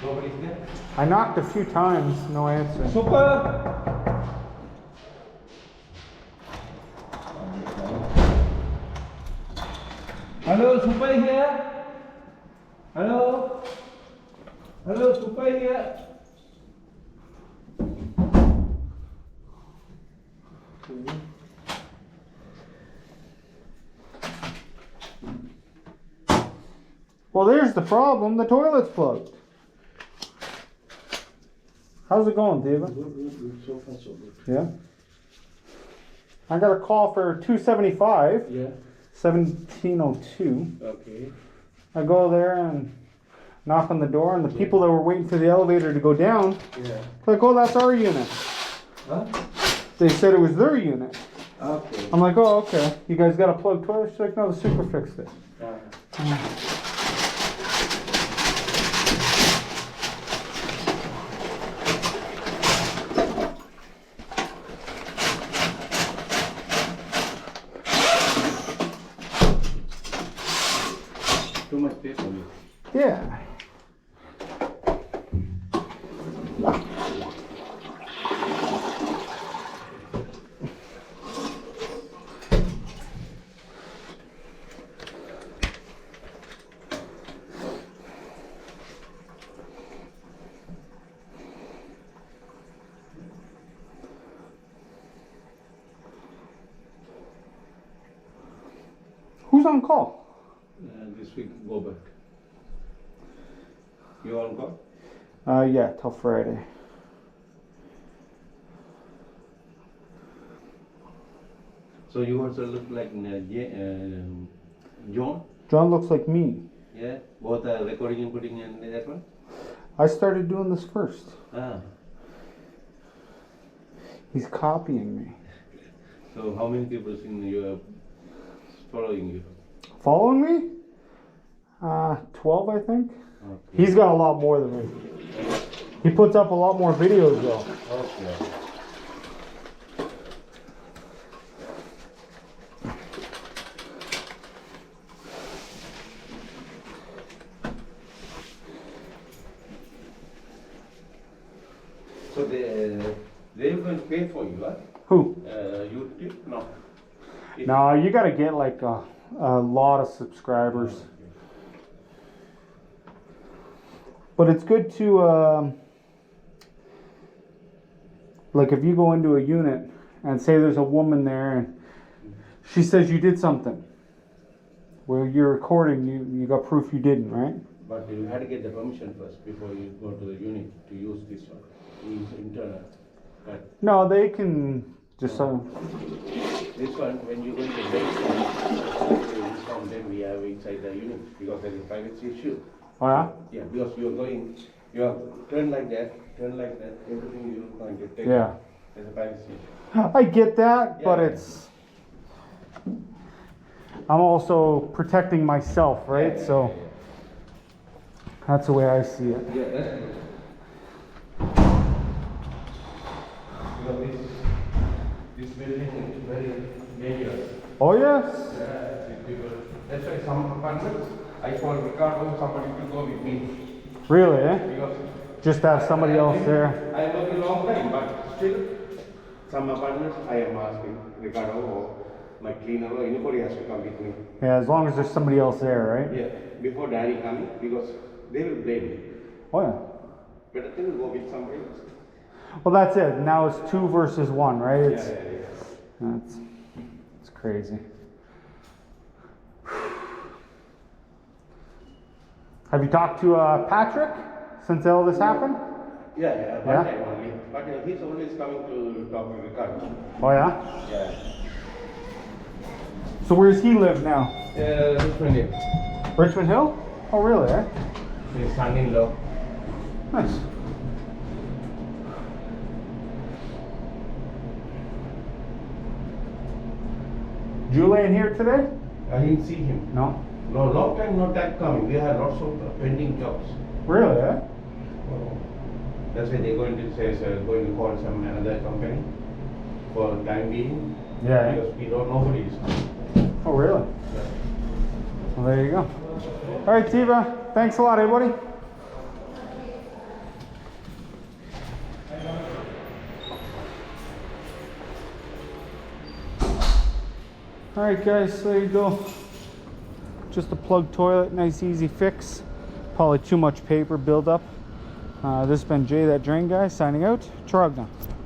Nobody's there? I knocked a few times, no answer. Super! Hello, Super here? Hello? Hello, Super here? Well, there's the problem. The toilet's plugged. How's it going, Diva? Good. So far, so good. Yeah. I got a call for 275. Yeah. 1702. Okay. I go there and knock on the door, and the people that were waiting for the elevator to go down, Yeah. like, oh, that's our unit. Huh? They said it was their unit. Okay. I'm like, oh, okay. You guys got a plugged toilet? She's like, no, the super fixed it. Too much space for me. Yeah. Who's on call? This week, go back. You on call? Yeah, till Friday. So you also look like John? John looks like me. Yeah? Both are recording and putting in that one? I started doing this first. Ah. He's copying me. So how many people in you following you? Following me? 12, I think. Okay. He's got a lot more than me. He puts up a lot more videos though. Okay. So they will pay for you, huh? Who? You tip? No. No, you gotta get like a lot of subscribers. But it's good to, like if you go into a unit and say there's a woman there and she says you did something. Well, you're recording, you got proof you didn't, right? But you had to get the permission first before you go to the unit to use this one. Use internal. But No, they can just, this one, when you go to the next one, then we have inside the unit because there is privacy issue. oh yeah? Yeah, because you have turn like that, everything you are going to take. Yeah. There's a privacy issue. I get that, but Yeah. I'm also protecting myself, right? Yeah. So that's the way I see it. Yeah, that's good. Because this building is very dangerous. Oh yes? That's why some apartments, I call Ricardo, somebody will go with me. Really, eh? Because Just have somebody else there. I work a long time, but still, some apartments I am asking Ricardo or my cleaner or anybody has to come with me. Yeah, as long as there's somebody else there, right? Yeah, before daddy coming, because they will blame me. Oh yeah. Better thing will go with somebody else. Well, that's it. Now it's 2 versus 1, right? Yeah. It's crazy. Have you talked to Patrick since all this happened? Yeah, one Yeah? time only. But he's always coming to talk to Ricardo. Oh yeah? Yeah. So where's he live now? Richmond Hill. Richmond Hill? Oh really, eh? His son-in-law. Nice. Julian here today? I didn't see him. No. No, long time not that coming. We have lots of pending jobs. Really, eh? That's why they're going to say, going to call some another company for time being. Yeah. Because we don't know who it is. Oh really? Yeah. Well, there you go. All right, Tiva. Thanks a lot, everybody. All right, guys, there you go. Just a plug toilet, nice easy fix. Probably too much paper buildup. This has been Jay, that drain guy, signing out. Trogna.